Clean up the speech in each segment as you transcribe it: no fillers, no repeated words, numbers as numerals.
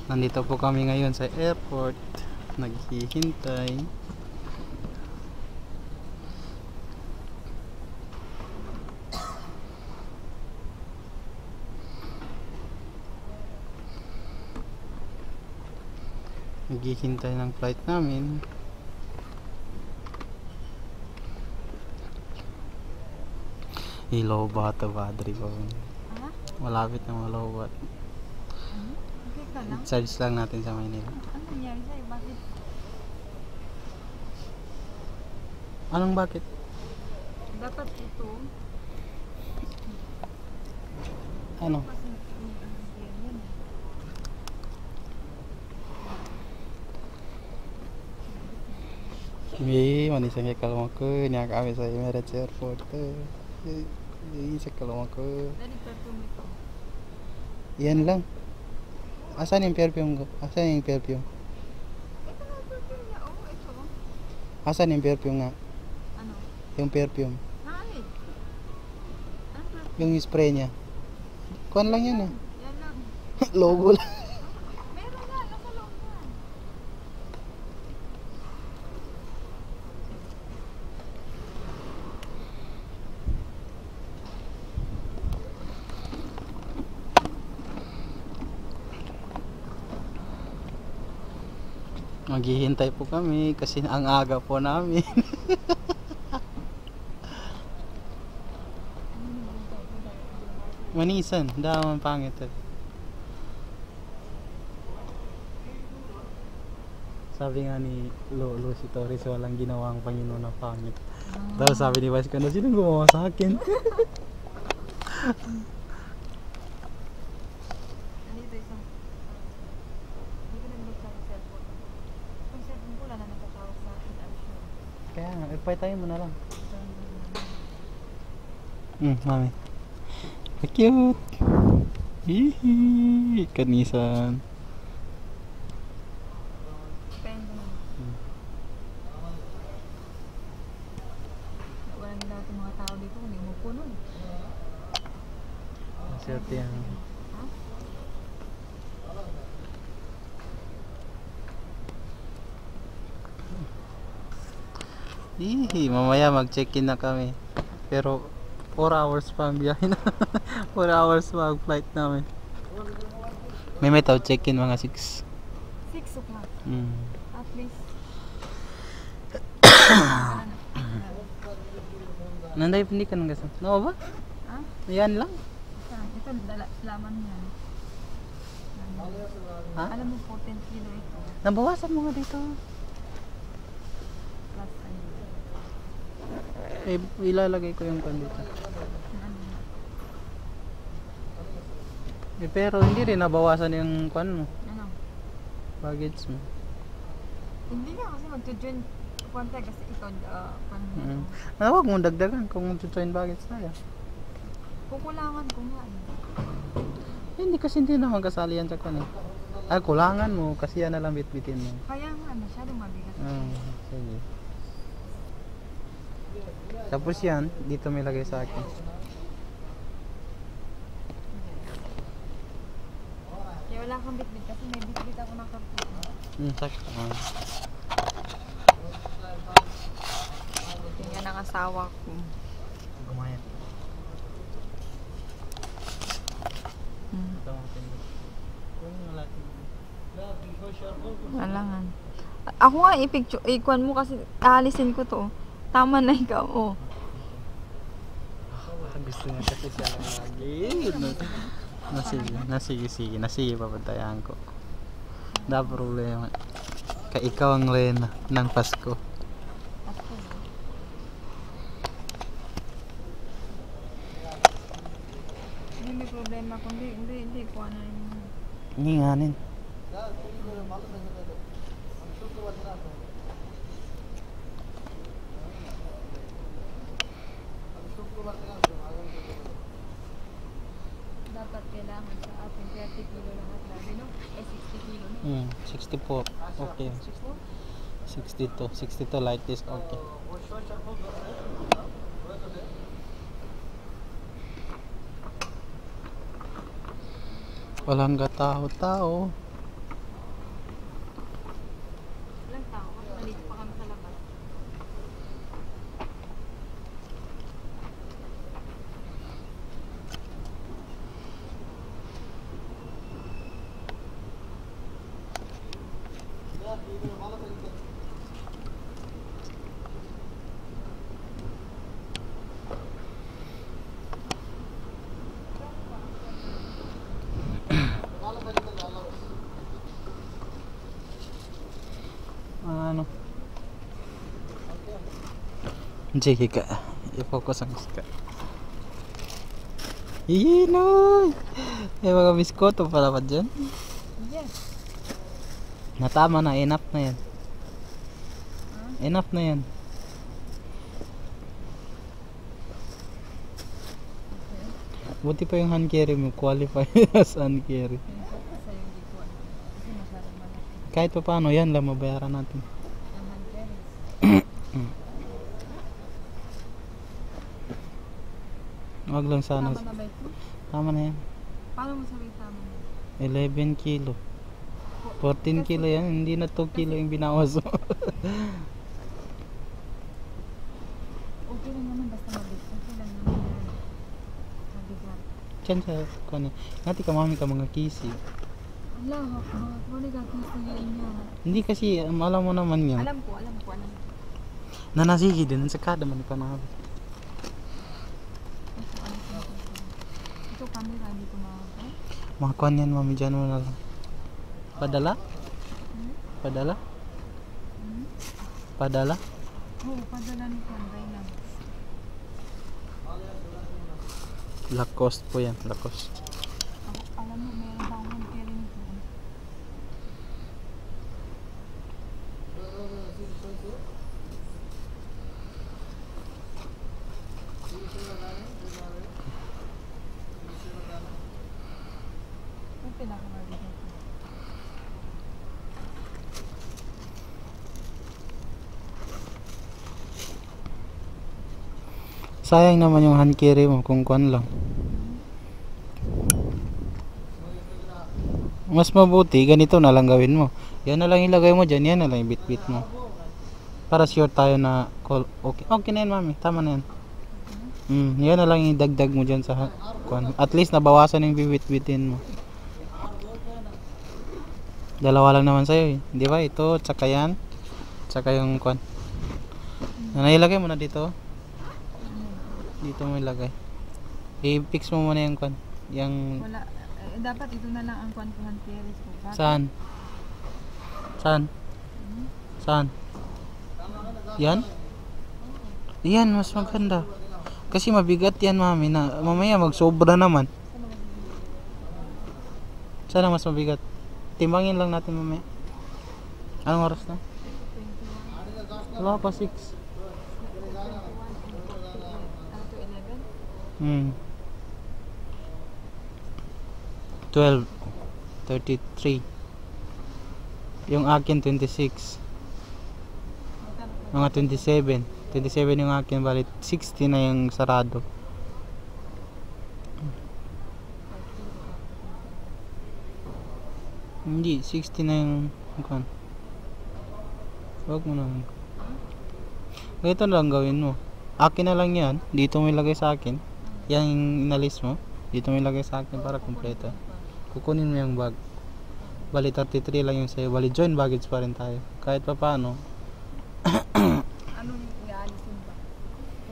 Nandito po kami ngayon sa airport. Naghihintay. Naghihintay ng flight namin. Ilobat to Badri ko. Malapit na Malawat. Charge lang natin sa Maynila. Ano nangyari sa'yo? Bakit? Anong bakit? Dapat ito. Ano? Hindi, manisang kalau ke niya kami sa Emirates Airport. Sa kalau ke. Dari perfume ito. Yan lang. Asan yung perfume ko? Asan yung perfume? Ito na perfume niya. Oo, ito. Asan yung perfume nga? Ano? Yung perfume. Nakakit. Ano perfume? Yung spray niya. Kuan lang yan eh. Yan lang. Logo lang. Meron na. Nasa loob na. Maghihintay po kami kasi ang aga po namin. Manisan, daman pangit eh. Sabi nga ni Lolo si Torres, walang ginawang Panginoon na pangit. Tapos sabi ni Vice Ganda, sinong gumawa sa akin? Nandito isang. Hindi ko nag-look sa cellphone. Kung cellphone ko, wala na nagtatawag sa akin. I'm sure. Kaya nga, ipay mo na lang. Mami. Cute. Hihi, kanisan. Pen mo naman. Walang daw itong mga tao dito, hindi mo puno. Maserte yan. Ha? Hihi, mamaya mag-check-in na kami. Pero 4 hours pa ang biyahe na. 4 hours pa ang flight namin. May metaw check-in mga 6. 6 o'clock. At least. Nanday hindi ka nang gasam. No ba? Ha? Yan lang. Ito, laman niya. Ha? Alam mo, 14 kilo ito. Nabawasan mo nga dito. Plus, ano. Ilalagay ko yung pan dito. Pero hindi rin nabawasan yung pan mo. Ano? Baggage mo. Hindi nga kasi mag-join konti kasi ito, Huwag mo dagdagan kung mag-join baggage tayo. kukulangan ko nga. Hindi kasi hindi naman kasali yan sa kan eh. Ay, kulangan mo kasi yan na lang bitbitin mo. Kaya nga, masyadong mabigat. Sige. Tapos yan, dito may lagay sa akin. Kaya wala kang bitbit kasi may bitbit ako ng karton. Sakto. Yan ang asawa ko. Gumayan. Alangan. Ako nga i-picture, ikuan mo kasi aalisin ko to. Tama na ikaw, oh. Gusto niya kasi siya lang lagi. Sige, papantayan ko. Da problema. Ka ikaw ang Lena ng Pasko. Hindi may problema kundi hindi ko ano yung... Hindi nga nin. Dapat kailangan sa atin 30 kilo lahat lagi, no? 60 kilo, no? 64. Okay. 62 like this. Okay. Walang katao-tao. Sige ka. I-focus ang ka. Inoy! May mga biskoto pala pa dyan. Yes. Natama na, enough na yan. Enough na yan. Buti pa yung hand carry mo, qualify as hand carry. Kasi yung di ko ano. Kasi masyadong malaki. Kahit pa paano, yan lang mabayaran natin. Ang hand carries. Wag lang sana. Tama na ba ito? Tama na yan. Paano mo sabihin tama na? 11 kilo. 14 kilo yan, hindi na 2 kilo yung binawas mo. Okay lang naman basta mabit. Okay lang naman yan. Mabigat. Diyan sa kanya. Ngati ka mami ka mga kisi. Allah, mga kulit ka kisiyan niya. Hindi kasi, alam mo naman yan. Alam ko. Nanasigi din, sa kada man pa na. Ito camera, hindi ko makakay. Mga kwan yan mami, dyan mo na lang. Padala? Padala? Padala? Oo, padala ni Kanday lang. Lacoste po yan, Lacoste. Alam mo, meron pa akong carry nito. Ang pinakamabigat ko. Sayang naman yung hand carry mo kung kwan lang. Mas mabuti, ganito na lang gawin mo. Yan na lang ilagay mo dyan, yan na lang ibit-bit mo. Para sure tayo na okay. Okay na yan mami, tama na yan. Yan na lang idagdag mo dyan sa kwan. At least nabawasan yung bibit-bitin mo. Dalawa lang naman sa'yo eh. Di ba? Ito, tsaka yan. Tsaka yung kwan. Nailagay mo na dito. Dito mo ilagay. I-fix mo muna yung kwan. Yung Wala. Dapat ito na lang ang kwantuhan carries ko. Bakit? saan? Saan? Saan? Yan? Yan, mas maganda. Kasi mabigat yan mami na mamaya magsobra naman. Saan ang mas mabigat? Timbangin lang natin mamaya. Anong oras na? 21. Wala pa 6. Ano to, 11? 12, 33. Yung akin 26. Mga 27. 27 yung akin, bali 60 na yung sarado. Hindi, 60 na yung kan. Huwag mo na. Ganito na lang gawin mo. Akin na lang yan. Dito mo ilagay sa akin. Yan yung inalis mo. Dito mo ilagay sa akin para kompleto. Kukunin mo yung bag. Bali 33 lang yung sa'yo. Bali joint baggage pa rin tayo. Kahit pa paano. Anong iaalisin ba?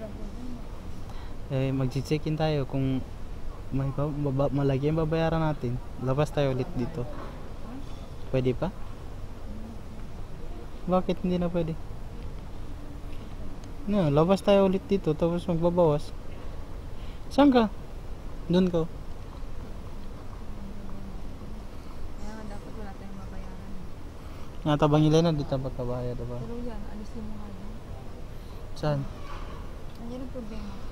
Walang problema. Mag-check-in tayo kung may malaki ang babayaran natin. Labas tayo ulit dito. Pwede pa? Bakit hindi na pwede? No, labas tayo ulit dito tapos magbabawas. Saan ka? Doon ka. Kaya nga dapat wala tayong mabayaran. Natabang nila na dito ba kabaya, diba? Pero yan, alisin mo nga yan. Saan? Nandiyan ang problema ko.